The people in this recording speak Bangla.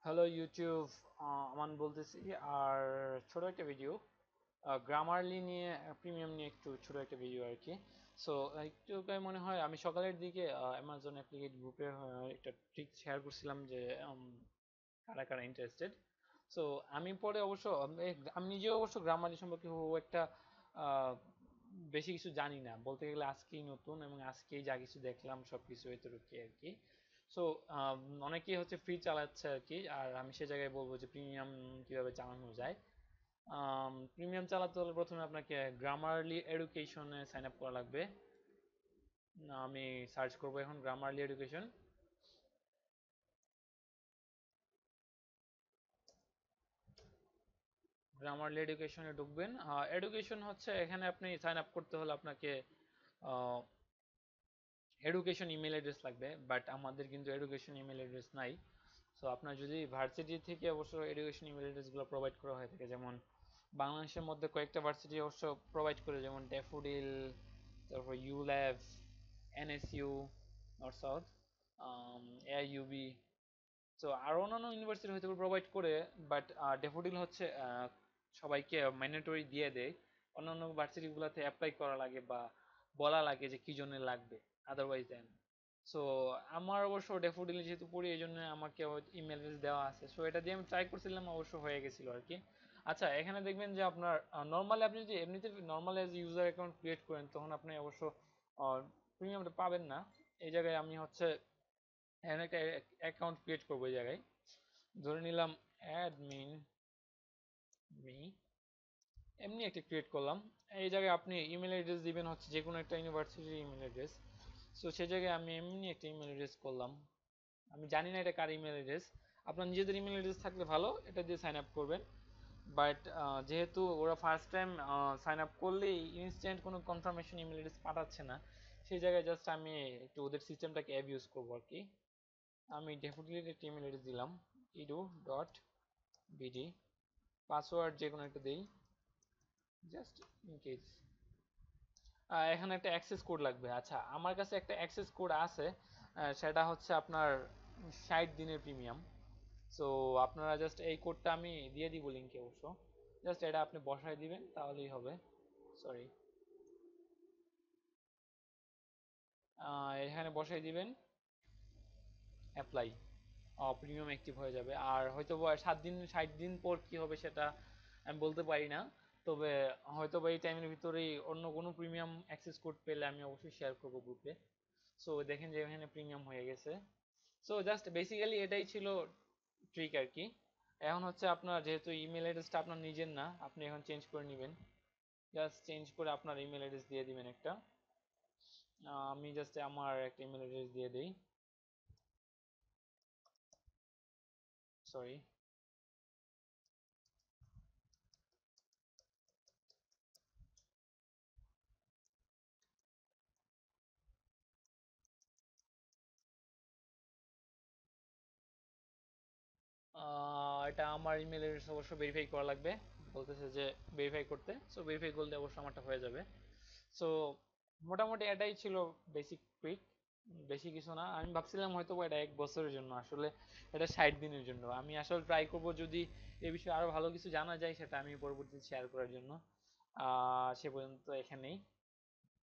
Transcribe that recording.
হ্যালো ইউটিউব, আমান বলতেছি। আর ছোট একটা ভিডিও, গ্রামারলি নিয়ে, প্রিমিয়াম নিয়ে একটু ছোট একটা ভিডিও আর কি। সো একটু মনে হয় আমি সকালের দিকে অ্যামাজন অ্যাপ্লিকেট গ্রুপে একটা ট্রিক শেয়ার করছিলাম যে কারা কারা ইন্টারেস্টেড। সো আমি পরে অবশ্য আমি নিজেও অবশ্য গ্রামারলি সম্পর্কে খুব একটা আহ, বেশি কিছু জানি না বলতে গেলে। আজকেই নতুন এবং আজকেই যা কিছু দেখলাম সব কিছু এতটুকু আর কি। সো অনেকেই হচ্ছে ফ্রি চালাচ্ছে আর কি, আর আমি সে জায়গায় বলবো যে প্রিমিয়াম কিভাবে চালানো যায়। প্রিমিয়াম চালাতে হলে প্রথমে আপনাকে গ্রামারলি এডুকেশনে সাইন আপ করা লাগবে। আমি সার্চ করবো এখন গ্রামারলি এডুকেশন। গ্রামারলি এডুকেশনে ঢুকবেন। এডুকেশন হচ্ছে এখানে আপনি সাইন আপ করতে হলে আপনাকে এডুকেশন ইমেল অ্যাড্রেস লাগবে, বাট আমাদের কিন্তু এডুকেশন ইমেল অ্যাড্রেস নাই। সো আপনার যদি ভার্সিটি থেকে অবশ্য এডুকেশন ইমেল অ্যাড্রেসগুলো প্রোভাইড করা হয়ে থাকে, যেমন বাংলাদেশের মধ্যে কয়েকটা ভার্সিটি অবশ্য প্রোভাইড করে, যেমন ড্যাফোডিল, তারপর ULAB, NSU, north south, AIUB. তো আর অন্যান্য ইউনিভার্সিটি হয়তো প্রোভাইড করে, বাট ড্যাফোডিল হচ্ছে সবাইকে ম্যান্ডেটরি দিয়ে দেয়। অন্যান্য ভার্সিটিগুলোতে অ্যাপ্লাই করা লাগে বা বলা লাগে যে কি জন্য লাগবে, আদারওয়াইজ দেন। সো আমার অবশ্য ড্যাফোডিলে যেহেতু পড়ি এই জন্য আমাকে ইমেল অ্যাড্রেস দেওয়া আছে। সো এটা দিয়ে আমি ট্রাই করছিলাম, অবশ্য হয়ে গেছিল আর কি। আচ্ছা, এখানে দেখবেন যে আপনার নর্মালি আপনি যদি এমনিতে normal as user account create করেন তখন আপনি অবশ্য প্রিমিয়ামটা পাবেন না। এই জায়গায় আমি হচ্ছে এখানে একটা অ্যাকাউন্ট ক্রিয়েট করবো। এই জায়গায় ধরে নিলাম অ্যাডমিন মি, এমনি একটা ক্রিয়েট করলাম। এই জায়গায় আপনি ইমেল অ্যাড্রেস দিবেন হচ্ছে যে কোনো একটা ইউনিভার্সিটির ইমেল অ্যাড্রেস। সো সেই জায়গায় আমি এমনি একটা ইমেল অ্যাড্রেস করলাম। আমি জানি না এটা কার ইমেল অ্যাড্রেস। আপনার নিজেদের ইমেল অ্যাড্রেস থাকলে ভালো, এটা দিয়ে সাইন আপ করবেন। বাট যেহেতু ওরা ফার্স্ট টাইম সাইন আপ করলেই ইনস্ট্যান্ট কোনো কনফার্মেশন ইমেল অ্যাড্রেস পাঠাচ্ছে না, সেই জায়গায় জাস্ট আমি একটু ওদের সিস্টেমটাকে অ্যাবিউজ করবো আর কি। আমি ডেফিনেটলি একটা ইমেল অ্যাড্রেস দিলাম, edu.bd, পাসওয়ার্ড যে কোনো একটা দিই জাস্ট ইন কেস। এখানে একটা অ্যাক্সেস কোড লাগবে। আচ্ছা, আমার কাছে একটা অ্যাক্সেস কোড আছে, সেটা হচ্ছে আপনার 60 দিনের প্রিমিয়াম। সো আপনারা জাস্ট এই কোডটা আমি দিয়ে দিব লিঙ্কে অবশ্য, জাস্ট এটা আপনি বসায় দিবেন তাহলেই হবে। সরি, এখানে বসাই দিবেন অ্যাপ্লাই, প্রিমিয়াম অ্যাক্টিভ হয়ে যাবে। আর হয়তো বা 7 দিন 60 দিন পর কি হবে সেটা আমি বলতে পারি না, তবে হয়তো বা এই টাইমের ভিতরেই অন্য কোনো প্রিমিয়াম অ্যাক্সেস কোড পেলে আমি অবশ্যই শেয়ার করবো গ্রুপে। সো দেখেন যে এখানে প্রিমিয়াম হয়ে গেছে। সো জাস্ট বেসিক্যালি এটাই ছিল ট্রিক আর কি। এখন হচ্ছে আপনার যেহেতু ইমেল অ্যাড্রেসটা আপনার নিজের না, আপনি এখন চেঞ্জ করে নেবেন। জাস্ট চেঞ্জ করে আপনার ইমেল অ্যাড্রেস দিয়ে দিবেন একটা। আমি জাস্ট আমার একটা ইমেল অ্যাড্রেস দিয়ে দিই। সরি। এটা আমার ইমেল অ্যাড্রেস অবশ্য ভেরিফাই করা লাগবে, বলতেছে যে ভেরিফাই করতে। সো ভেরিফাই করলে অবশ্য আমারটা হয়ে যাবে। সো মোটামুটি এটাই ছিল বেসিক ট্রিক, বেশি কিছু না। আমি ভাবছিলাম হয়তো বা এটা 1 বছরের জন্য, আসলে এটা 60 দিনের জন্য। আমি আসলে ট্রাই করব যদি এ বিষয়ে আরো ভালো কিছু জানা যায় সেটা আমি পরবর্তীতে শেয়ার করার জন্য। সে পর্যন্ত এখানেই।